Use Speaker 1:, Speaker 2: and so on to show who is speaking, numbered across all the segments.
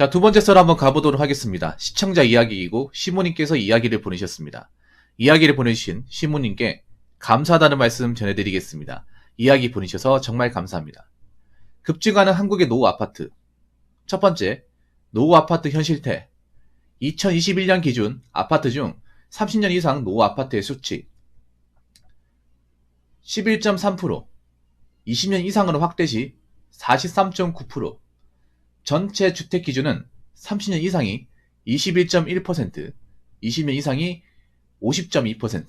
Speaker 1: 자, 두 번째 썰 한번 가보도록 하겠습니다. 시청자 이야기이고 시모님께서 이야기를 보내셨습니다. 이야기를 보내주신 시모님께 감사하다는 말씀 전해드리겠습니다. 이야기 보내셔서 정말 감사합니다. 급증하는 한국의 노후 아파트. 첫 번째, 노후 아파트 현실태. 2021년 기준 아파트 중 30년 이상 노후 아파트의 수치 11.3%, 20년 이상으로 확대 시 43.9%, 전체 주택 기준은 30년 이상이 21.1%, 20년 이상이 50.2%.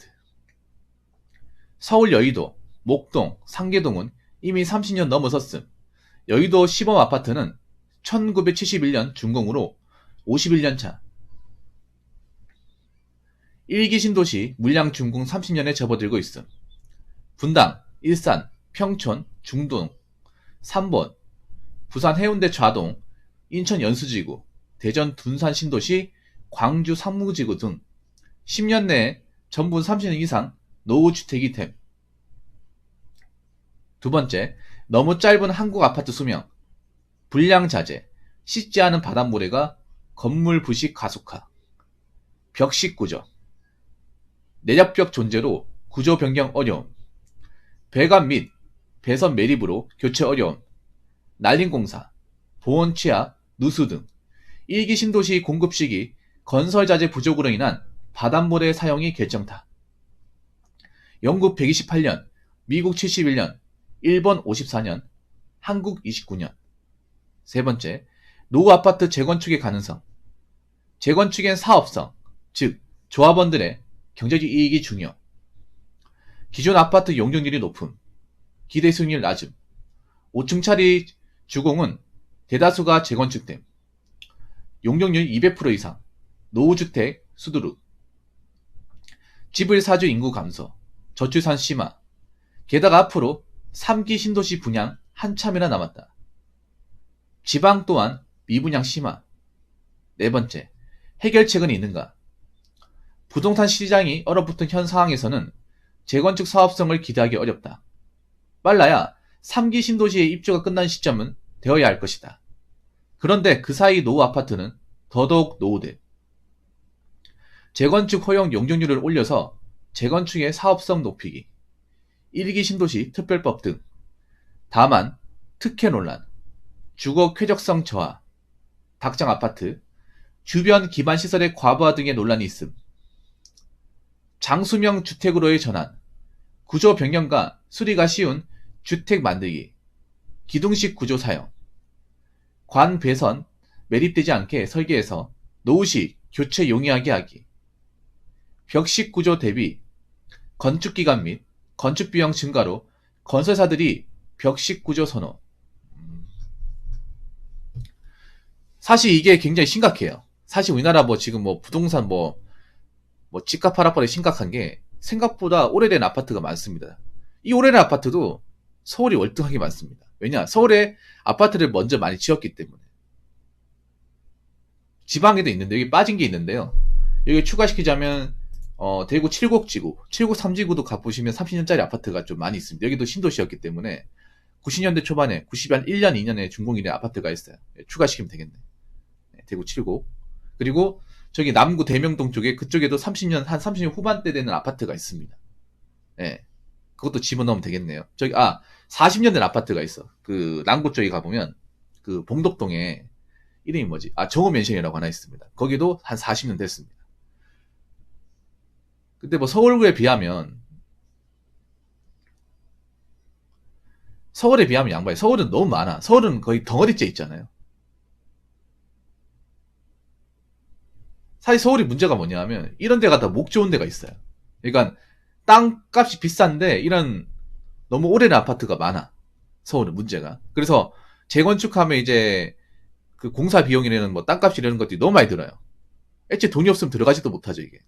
Speaker 1: 서울 여의도, 목동, 상계동은 이미 30년 넘어섰음. 여의도 시범 아파트는 1971년 준공으로 51년 차. 1기 신도시 물량 준공 30년에 접어들고 있음. 분당, 일산, 평촌, 중동, 3번, 부산 해운대 좌동, 인천 연수지구, 대전 둔산 신도시, 광주 상무지구 등 10년 내에 전부 30년 이상 노후주택이 됨. 두 번째, 너무 짧은 한국 아파트 수명, 불량자재, 씻지 않은 바닷모래가 건물 부식 가속화, 벽식 구조, 내접벽 존재로 구조 변경 어려움, 배관 및 배선 매립으로 교체 어려움, 날림공사, 보온 취하, 누수 등 1기 신도시 공급 시기 건설자재 부족으로 인한 바닷모래 사용이 결정타. 영국 128년, 미국 71년, 일본 54년, 한국 29년. 세 번째, 노후 아파트 재건축의 가능성. 재건축엔 사업성, 즉 조합원들의 경제적 이익이 중요. 기존 아파트 용적률이 높음, 기대 수익률 낮음, 5층짜리 주공은 대다수가 재건축됨. 용적률 200% 이상, 노후주택 수두룩. 지불 사주 인구 감소, 저출산 심화. 게다가 앞으로 3기 신도시 분양 한참이나 남았다. 지방 또한 미분양 심화. 네 번째, 해결책은 있는가? 부동산 시장이 얼어붙은 현 상황에서는 재건축 사업성을 기대하기 어렵다. 빨라야 3기 신도시의 입주가 끝난 시점은 되어야 할 것이다. 그런데 그 사이 노후 아파트는 더더욱 노후돼. 재건축 허용 용적률을 올려서 재건축의 사업성 높이기, 1기 신도시 특별법 등. 다만 특혜 논란, 주거 쾌적성 저하, 확장 아파트, 주변 기반 시설의 과부하 등의 논란이 있음. 장수명 주택으로의 전환, 구조 변경과 수리가 쉬운 주택 만들기, 기둥식 구조 사용, 관 배선 매립되지 않게 설계해서 노후시 교체 용이하게 하기, 벽식 구조 대비, 건축기간 및 건축비용 증가로 건설사들이 벽식 구조 선호. 사실 이게 굉장히 심각해요. 사실 우리나라 지금 부동산 집값 하락폭이 심각한 게 생각보다 오래된 아파트가 많습니다. 이 오래된 아파트도 서울이 월등하게 많습니다. 왜냐? 서울에 아파트를 먼저 많이 지었기 때문에. 지방에도 있는데 여기 빠진 게 있는데요. 여기 추가시키자면 대구 칠곡지구, 칠곡 3지구도 가보시면 30년짜리 아파트가 좀 많이 있습니다. 여기도 신도시였기 때문에 90년대 초반에 91년 2년에 준공일에 아파트가 있어요. 추가시키면 되겠네. 대구 칠곡. 그리고 저기 남구 대명동 쪽에 그쪽에도 30년 후반대 되는 아파트가 있습니다. 예. 그것도 집어넣으면 되겠네요. 40년 된 아파트가 있어. 그 남구 쪽에 가보면 그 봉덕동에 이름이 뭐지? 정호맨션이라고 하나 있습니다. 거기도 한 40년 됐습니다. 근데 서울에 비하면 양반이 서울은 너무 많아. 서울은 거의 덩어리째 있잖아요. 사실 서울이 문제가 뭐냐면 이런 데가 다 목 좋은 데가 있어요. 그러니까 땅값이 비싼데 이런 너무 오래된 아파트가 많아. 서울은 문제가. 그래서 재건축하면 이제 그 공사 비용이라는 땅값 이라는 것들이 너무 많이 들어요. 애초에 돈이 없으면 들어가지도 못하죠, 이게.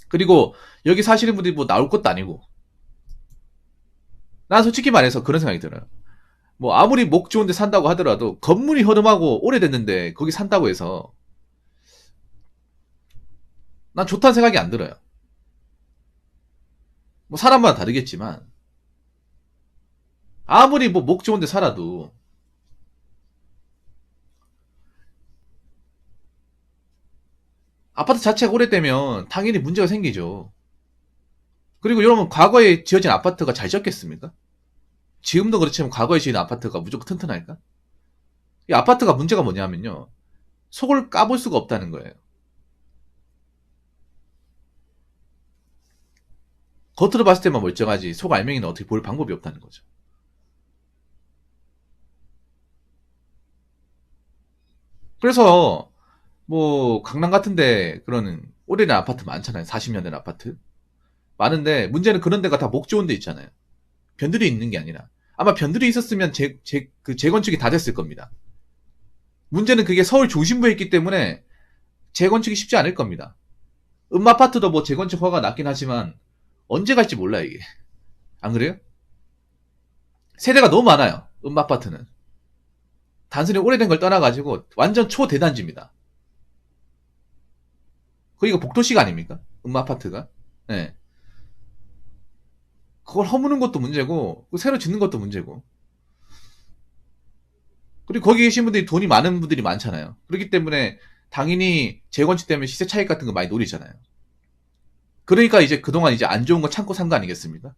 Speaker 1: 그리고 여기 사시는 분들이 나올 것도 아니고. 난 솔직히 말해서 그런 생각이 들어요. 아무리 목 좋은 데 산다고 하더라도 건물이 허름하고 오래됐는데 거기 산다고 해서 난 좋다는 생각이 안 들어요. 사람마다 다르겠지만 아무리 목 좋은 데 살아도 아파트 자체가 오래되면 당연히 문제가 생기죠. 그리고 여러분, 과거에 지어진 아파트가 잘 지었겠습니까? 지금도 그렇지만 과거에 지은 아파트가 무조건 튼튼할까? 이 아파트가 문제가 뭐냐면요. 속을 까볼 수가 없다는 거예요. 겉으로 봤을 때만 멀쩡하지 속 알맹이는 어떻게 볼 방법이 없다는 거죠. 그래서 뭐 강남 같은데 그런 오래된 아파트 많잖아요. 40년 된 아파트. 많은데 문제는 그런 데가 다 목 좋은 데 있잖아요. 변들이 있는 게 아니라. 아마 변들이 있었으면 그 재건축이 다 됐을 겁니다. 문제는 그게 서울 중심부에 있기 때문에 재건축이 쉽지 않을 겁니다. 음아파트도 뭐 재건축 허가가 낮긴 하지만 언제 갈지 몰라요, 이게. 안 그래요? 세대가 너무 많아요. 음아파트는. 단순히 오래된 걸 떠나가지고 완전 초대단지입니다. 거기가 복도시가 아닙니까? 음아파트가. 네. 그걸 허무는 것도 문제고 새로 짓는 것도 문제고. 그리고 거기 계신 분들이 돈이 많은 분들이 많잖아요. 그렇기 때문에 당연히 재건축 때문에 시세 차익 같은 거 많이 노리잖아요. 그러니까 이제 그동안 이제 안 좋은 거 참고 산 거 아니겠습니까?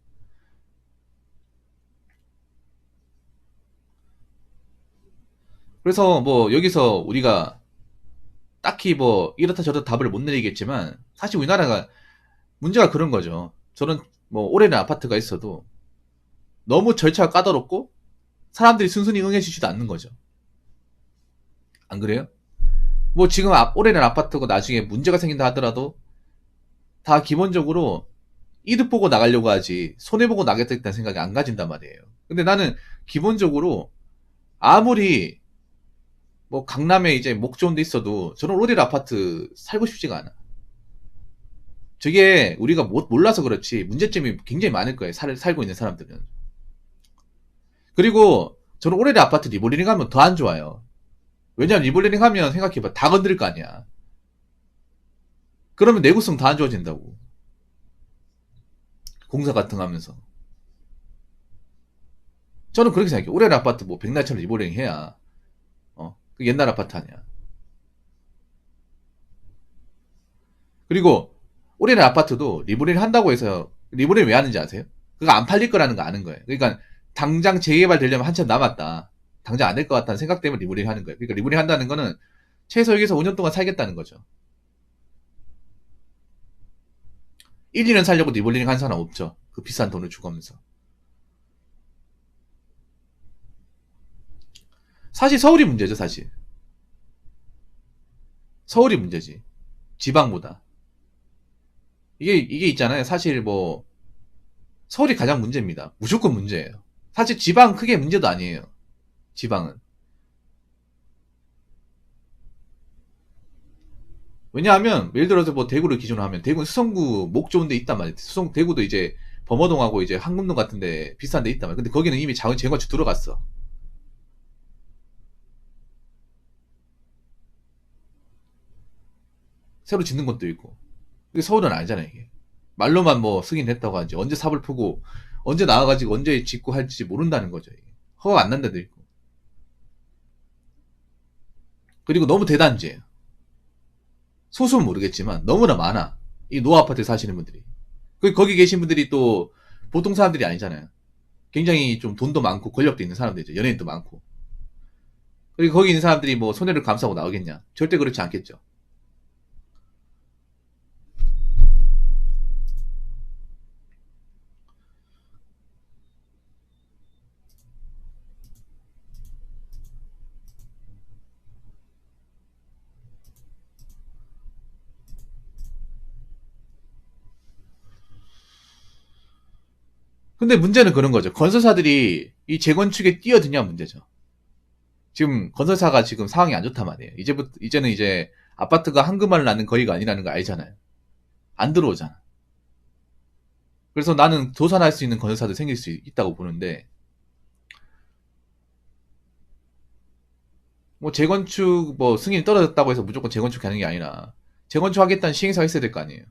Speaker 1: 그래서 뭐 여기서 우리가 딱히 뭐 이렇다 저렇다 답을 못 내리겠지만 사실 우리나라가 문제가 그런 거죠. 저는 뭐 오래된 아파트가 있어도 너무 절차가 까다롭고 사람들이 순순히 응해주지도 않는 거죠. 안 그래요? 뭐 지금 오래된 아파트고 나중에 문제가 생긴다 하더라도 다 기본적으로 이득 보고 나가려고 하지 손해 보고 나겠다는 생각이 안 가진단 말이에요. 근데 나는 기본적으로 아무리 뭐 강남에 이제 목 좋은 데 있어도 저는 오래된 아파트 살고 싶지가 않아. 저게 우리가 몰라서 그렇지 문제점이 굉장히 많을 거예요. 살고 있는 사람들은. 그리고 저는 오래된 아파트 리모델링 하면 더 안 좋아요. 왜냐면 리모델링 하면 생각해봐. 다 건드릴 거 아니야. 그러면 내구성 다 안 좋아진다고. 공사 같은 거 하면서. 저는 그렇게 생각해요. 오래된 아파트 뭐 백날처럼 리모델링 해야 그 옛날 아파트 아니야. 그리고 오래된 아파트도 리모델링 한다고 해서 리모델링 왜 하는지 아세요? 그거 안 팔릴 거라는 거 아는 거예요. 그러니까 당장 재개발 되려면 한참 남았다. 당장 안 될 것 같다는 생각 때문에 리모델링 하는 거예요. 그러니까 리모델링 한다는 거는 최소 여기서 5년 동안 살겠다는 거죠. 1, 2년 살려고 리모델링 한 사람 없죠. 그 비싼 돈을 주고 하면서. 사실 서울이 문제죠, 사실. 서울이 문제지. 지방보다. 이게 있잖아요. 사실 뭐, 서울이 가장 문제입니다. 무조건 문제예요. 사실 지방 크게 문제도 아니에요. 지방은. 왜냐하면, 예를 들어서 뭐 대구를 기준으로 하면, 대구는 수성구 목 좋은 데 있단 말이에요. 대구도 이제 범어동하고 이제 황금동 같은 데 비싼 데 있단 말이에요. 근데 거기는 이미 자원 재건축 들어갔어. 새로 짓는 것도 있고. 이게 서울은 아니잖아요, 이게. 말로만 뭐 승인했다고 하지. 언제 삽을 푸고, 언제 나와가지고 언제 짓고 할지 모른다는 거죠, 이게. 허가가 안 난 데도 있고. 그리고 너무 대단지예요. 소수는 모르겠지만 너무나 많아. 이 노아 아파트에 사시는 분들이. 거기 계신 분들이 또 보통 사람들이 아니잖아요. 굉장히 좀 돈도 많고 권력도 있는 사람들이죠. 연예인도 많고. 그리고 거기 있는 사람들이 뭐 손해를 감수하고 나오겠냐? 절대 그렇지 않겠죠. 근데 문제는 그런 거죠. 건설사들이 이 재건축에 뛰어드냐 문제죠. 지금 건설사가 지금 상황이 안 좋단 말이에요. 이제는 이제 아파트가 한금을 나는 거리가 아니라는 거 알잖아요. 안 들어오잖아. 그래서 나는 도산할 수 있는 건설사도 생길 수 있다고 보는데, 뭐 재건축 뭐 승인이 떨어졌다고 해서 무조건 재건축하는 게 아니라 재건축하겠다는 시행사가 있어야 될 거 아니에요.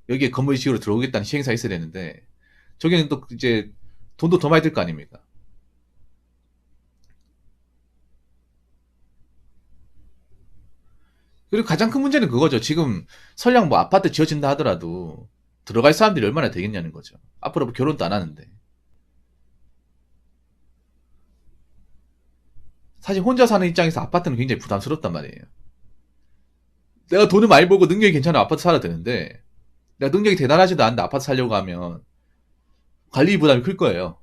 Speaker 1: 여기에 건물 지으러 들어오겠다는 시행사가 있어야 되는데 저기는 또 이제 돈도 더 많이 들 거 아닙니까? 그리고 가장 큰 문제는 그거죠. 지금 설령 뭐 아파트 지어진다 하더라도 들어갈 사람들이 얼마나 되겠냐는 거죠. 앞으로 뭐 결혼도 안 하는데. 사실 혼자 사는 입장에서 아파트는 굉장히 부담스럽단 말이에요. 내가 돈을 많이 벌고 능력이 괜찮아 아파트 살아야 되는데 내가 능력이 대단하지도 않은데 아파트 살려고 하면 관리 부담이 클 거예요.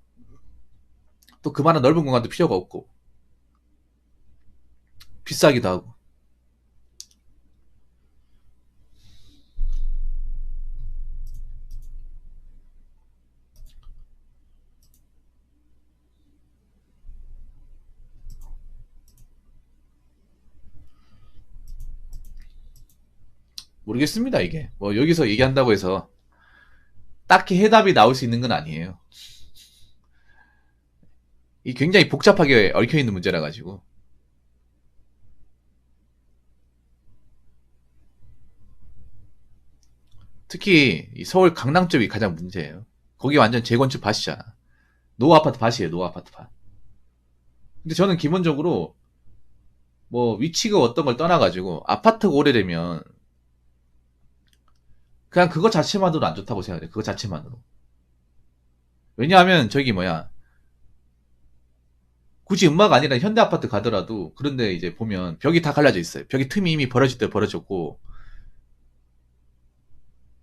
Speaker 1: 또 그만한 넓은 공간도 필요가 없고 비싸기도 하고. 모르겠습니다 이게. 뭐 여기서 얘기한다고 해서 딱히 해답이 나올 수 있는 건 아니에요. 이 굉장히 복잡하게 얽혀 있는 문제라 가지고. 특히 이 서울 강남 쪽이 가장 문제예요. 거기 완전 재건축 밭이잖아. 노후 아파트 밭이에요. 노후 아파트 밭. 근데 저는 기본적으로 뭐 위치가 어떤 걸 떠나가지고 아파트가 오래되면 그냥 그거 자체만으로 안 좋다고 생각해요. 그거 자체만으로. 왜냐하면 저기 뭐야 굳이 음마가 아니라 현대 아파트 가더라도 그런데 이제 보면 벽이 다 갈라져 있어요. 벽이 틈이 이미 벌어질 때 벌어졌고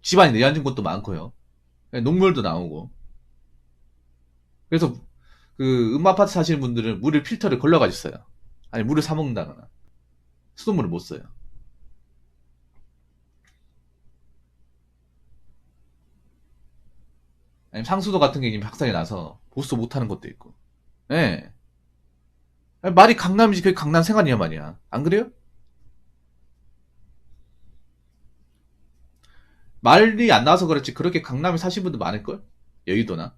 Speaker 1: 집안이 내려앉은 곳도 많고요. 녹물도 나오고. 그래서 그 음아파트 사시는 분들은 물을 필터를 걸러가지고 써요. 아니 물을 사 먹는다거나 수돗물을 못 써요. 아니면 상수도 같은 게 이미 확산이 나서 보수 못하는 것도 있고. 예. 아니, 말이 강남이지 그게 강남 생활이냐 말이야. 안 그래요? 말이 안 나와서 그렇지 그렇게 강남에 사신 분들 많을걸? 여의도나.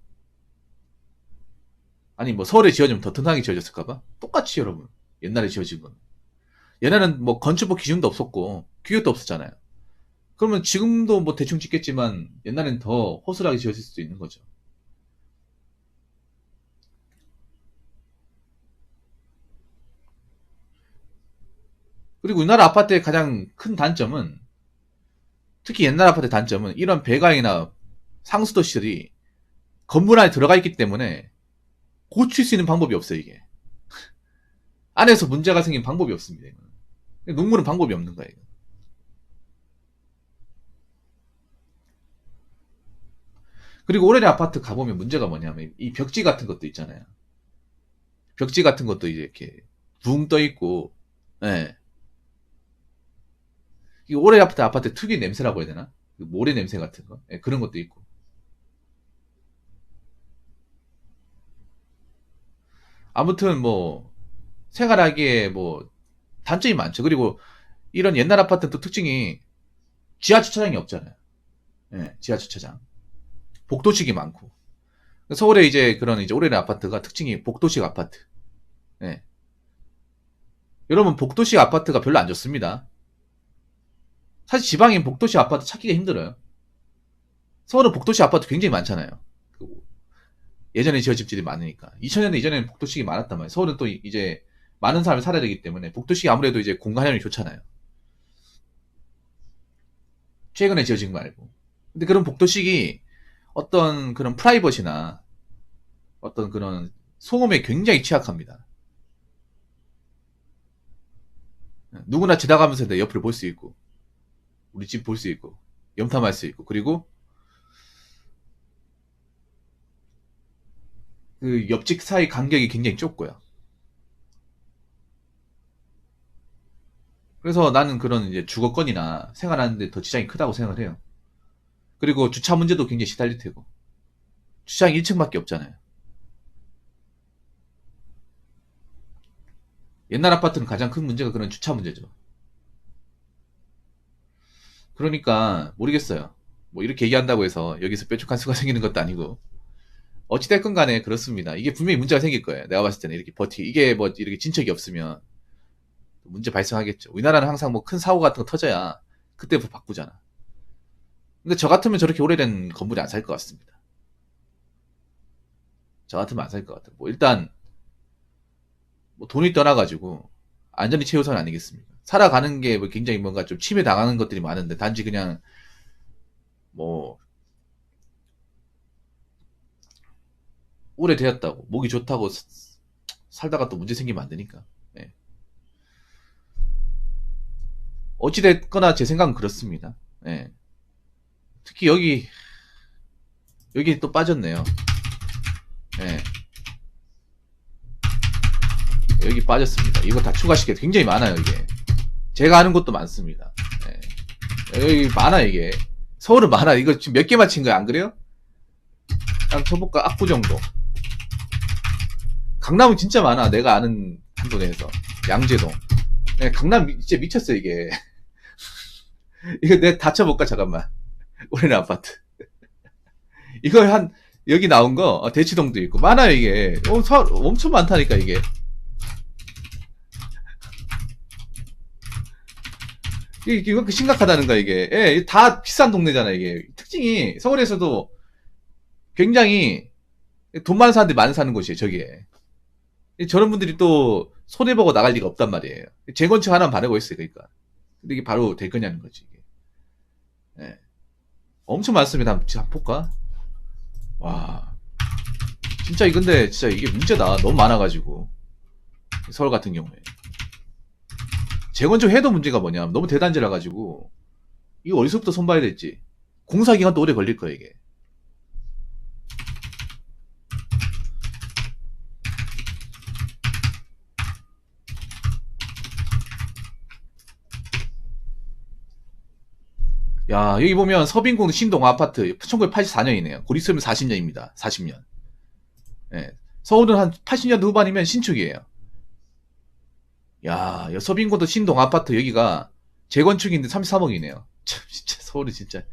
Speaker 1: 아니 뭐 서울에 지어지면 더 튼튼하게 지어졌을까봐? 똑같이 여러분. 옛날에 지어진 건. 옛날에는 뭐 건축법 기준도 없었고 규격도 없었잖아요. 그러면 지금도 뭐 대충 짓겠지만 옛날엔 더 허술하게 지어질 수도 있는 거죠. 그리고 우리나라 아파트의 가장 큰 단점은 특히 옛날 아파트의 단점은 이런 배관이나 상수도 시설이 건물 안에 들어가 있기 때문에 고칠 수 있는 방법이 없어요 이게. 안에서 문제가 생긴 방법이 없습니다. 이거는. 농물은 방법이 없는 거예요. 그리고 오래된 아파트 가보면 문제가 뭐냐면 이 벽지 같은 것도 있잖아요. 벽지 같은 것도 이제 이렇게 붕 떠 있고, 예. 이 오래 아파트 특유의 냄새라고 해야 되나? 그 모래 냄새 같은 거, 예, 그런 것도 있고. 아무튼 뭐 생활하기에 뭐 단점이 많죠. 그리고 이런 옛날 아파트는 또 특징이 지하 주차장이 없잖아요. 예, 지하 주차장. 복도식이 많고. 서울에 이제 그런 이제 오래된 아파트가 특징이 복도식 아파트. 예. 여러분 복도식 아파트가 별로 안 좋습니다. 사실 지방인 복도식 아파트 찾기가 힘들어요. 서울은 복도식 아파트 굉장히 많잖아요. 예전에 지어진 집들이 많으니까. 2000년대 이전에는 복도식이 많았단 말이에요. 서울은 또 이제 많은 사람이 살아야 되기 때문에 복도식이 아무래도 이제 공간활용이 좋잖아요. 최근에 지어진 거 말고. 근데 그런 복도식이 어떤 그런 프라이버시나 어떤 그런 소음에 굉장히 취약합니다. 누구나 지나가면서 내 옆을 볼 수 있고, 우리 집 볼 수 있고, 염탐할 수 있고, 그리고 그 옆집 사이 간격이 굉장히 좁고요. 그래서 나는 그런 이제 주거권이나 생활하는데 더 지장이 크다고 생각을 해요. 그리고 주차 문제도 굉장히 시달릴 테고. 주차장 1층밖에 없잖아요. 옛날 아파트는 가장 큰 문제가 그런 주차 문제죠. 그러니까 모르겠어요. 뭐 이렇게 얘기한다고 해서 여기서 뾰족한 수가 생기는 것도 아니고 어찌됐건 간에 그렇습니다. 이게 분명히 문제가 생길 거예요. 내가 봤을 때는 이렇게 이게 뭐 이렇게 진척이 없으면 문제 발생하겠죠. 우리나라는 항상 뭐 큰 사고 같은 거 터져야 그때부터 바꾸잖아. 근데 저 같으면 저렇게 오래된 건물에 안 살 것 같습니다. 저 같으면 안 살 것 같아요. 뭐 일단 뭐 돈이 떠나가지고 안전이 최우선 아니겠습니까? 살아가는 게 뭐 굉장히 뭔가 좀 침해당하는 것들이 많은데, 단지 그냥 뭐 오래되었다고 목이 좋다고 살다가 또 문제 생기면 안 되니까. 예. 어찌됐거나 제 생각은 그렇습니다. 예. 특히 여기 또 빠졌네요. 예. 여기 빠졌습니다. 이거 다 추가시켜 굉장히 많아요. 이게 제가 아는 것도 많습니다. 예. 여기 많아. 이게 서울은 많아. 이거 지금 몇 개만 친 거야, 안 그래요? 딱 쳐볼까? 압구 정도. 강남은 진짜 많아. 내가 아는 한도 내에서. 양재동. 네, 강남 진짜 미쳤어 이게. 이거 내가 다 쳐볼까? 잠깐만. 오래된 아파트. 이거 여기 나온 거 대치동도 있고 많아요 이게. 엄청 많다니까 이게. 이거 심각하다는 거야 이게. 예, 다 비싼 동네잖아 이게. 특징이 서울에서도 굉장히 돈 많은 사람들이 많이 사는 곳이에요 저기에. 저런 분들이 또 손해보고 나갈 리가 없단 말이에요. 재건축 하나만 바라고 있어요 그러니까. 근데 이게 바로 될 거냐는 거지 이게. 예. 엄청 많습니다. 한번 볼까? 와, 진짜 근데 진짜 이게 문제다. 너무 많아가지고 서울 같은 경우에 재건축 해도 문제가 뭐냐? 너무 대단지라 가지고 이거 어디서부터 손봐야 될지. 공사 기간도 오래 걸릴 거야 이게. 야, 여기 보면 서빈공 신동 아파트 1984년이네요. 곧 있으면 40년입니다. 40년. 예. 서울은 한 80년대 후반이면 신축이에요. 야, 서빈공도 신동 아파트 여기가 재건축인데 33억이네요. 참, 진짜 서울이 진짜.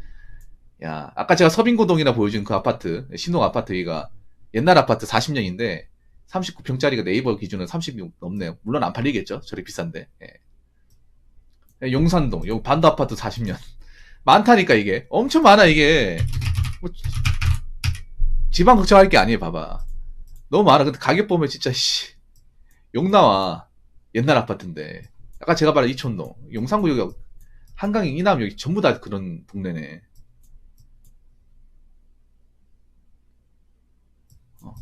Speaker 1: 야, 아까 제가 서빈고동이나 보여준 그 아파트, 신동 아파트 여기가 옛날 아파트 40년인데 39평짜리가 네이버 기준은 30이 넘네요. 물론 안 팔리겠죠. 저리 비싼데. 예. 용산동, 여기 반도 아파트 40년. 많다니까 이게. 엄청 많아 이게. 뭐, 지방 걱정할 게 아니에요. 봐봐. 너무 많아. 근데 가격 보면 진짜 욕 나와. 옛날 아파트인데. 아까 제가 말한 이촌동, 용산구 여기 한강 이남 여기 전부 다 그런 동네네. 어.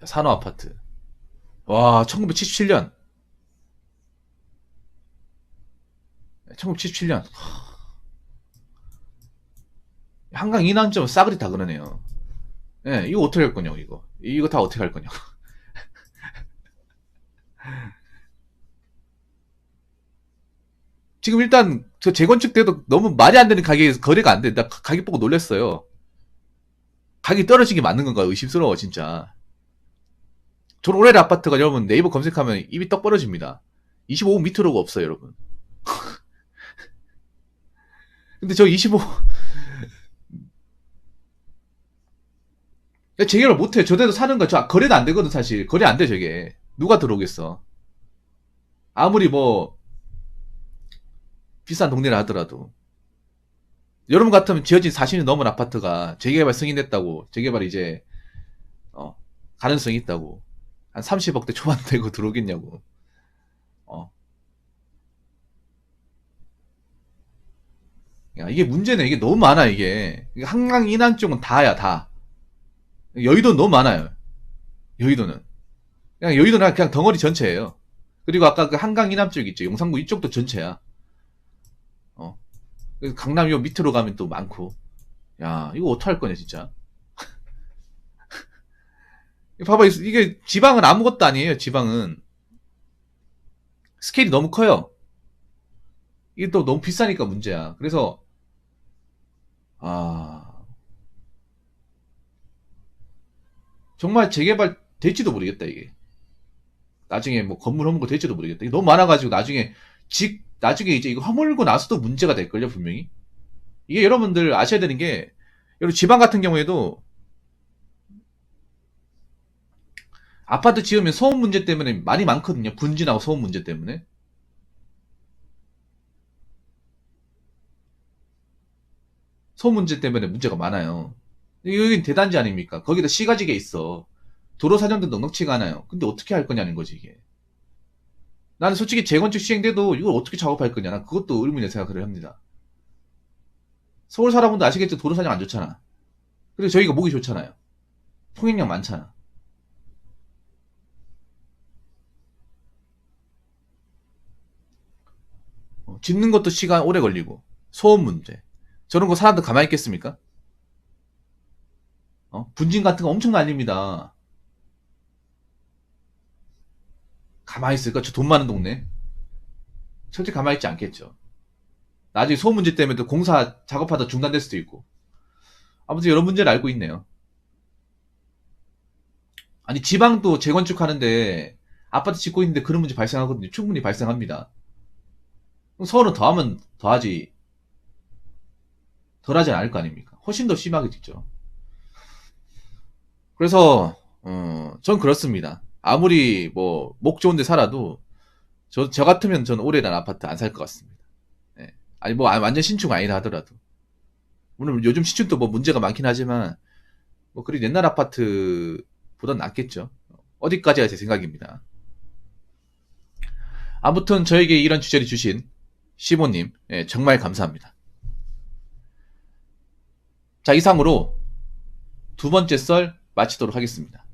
Speaker 1: 산호 아파트. 와, 1977년. 1977년. 한강 이남점 싸그리 다 그러네요. 예, 이거 어떻게 할 거냐고, 이거. 이거 다 어떻게 할 거냐고. 지금 일단, 저 재건축 때도 너무 말이 안 되는 가격에 거래가 안 돼. 나 가격 보고 놀랐어요. 가격이 떨어진 게 맞는 건가 의심스러워, 진짜. 존 오래된 아파트가 여러분 네이버 검색하면 입이 떡 벌어집니다. 25억 밑으로가 없어요, 여러분. 근데 저 25, 재개발 못해. 저대로 사는 거, 저 거래도 안 되거든, 사실. 거래 안 돼, 저게. 누가 들어오겠어. 아무리 뭐, 비싼 동네라 하더라도. 여러분 같으면 지어진 40년 넘은 아파트가 재개발 승인됐다고, 재개발 이제, 가능성이 있다고. 한 30억대 초반 되고 들어오겠냐고. 어. 야, 이게 문제네. 이게 너무 많아, 이게. 한강 이남 쪽은 다야, 다. 여의도는 너무 많아요. 여의도는. 그냥 여의도는 그냥 덩어리 전체예요. 그리고 아까 그 한강 이남 쪽 있죠. 용산구 이쪽도 전체야. 어. 강남 요 밑으로 가면 또 많고. 야, 이거 어떡할 거냐, 진짜. 봐봐, 이게 지방은 아무것도 아니에요, 지방은. 스케일이 너무 커요. 이게 또 너무 비싸니까 문제야. 그래서, 아, 정말 재개발 될지도 모르겠다, 이게. 나중에 뭐 건물 허물고 될지도 모르겠다. 이게 너무 많아가지고 나중에 이제 이거 허물고 나서도 문제가 될걸요, 분명히. 이게 여러분들 아셔야 되는 게, 여러분 지방 같은 경우에도 아파트 지으면 소음 문제 때문에 많이 많거든요. 분진하고 소음 문제 때문에. 소음 문제 때문에 문제가 많아요. 여긴 대단지 아닙니까? 거기다 시가지게 있어. 도로 사정도 넉넉치가 않아요. 근데 어떻게 할 거냐는 거지, 이게. 나는 솔직히 재건축 시행돼도 이걸 어떻게 작업할 거냐. 난 그것도 의문이라 생각을 합니다. 서울 사람분도 아시겠죠? 도로 사정 안 좋잖아. 그리고 저희가 목이 좋잖아요. 통행량 많잖아. 짓는 것도 시간 오래 걸리고 소음 문제 저런 거 사람들 가만히 있겠습니까? 분진 같은 거 엄청 날립니다. 가만히 있을까? 저 돈 많은 동네 절대 가만히 있지 않겠죠. 나중에 소음 문제 때문에 또 공사 작업하다 중단될 수도 있고 아무튼 여러 문제를 알고 있네요. 아니 지방도 재건축하는데 아파트 짓고 있는데 그런 문제 발생하거든요. 충분히 발생합니다. 서울은 더하면 더하지 덜하지 않을 거 아닙니까? 훨씬 더 심하게 짓죠. 그래서 전 그렇습니다. 아무리 뭐 목 좋은 데 살아도 저 같으면 전 오래 난 아파트 안 살 것 같습니다. 예. 아니 뭐 완전 신축 아니라 하더라도 물론 요즘 신축도 뭐 문제가 많긴 하지만 뭐 그리 옛날 아파트보단 낫겠죠. 어디까지가 제 생각입니다. 아무튼 저에게 이런 주제를 주신 시보님 정말 감사합니다. 자 이상으로 두 번째 썰 마치도록 하겠습니다.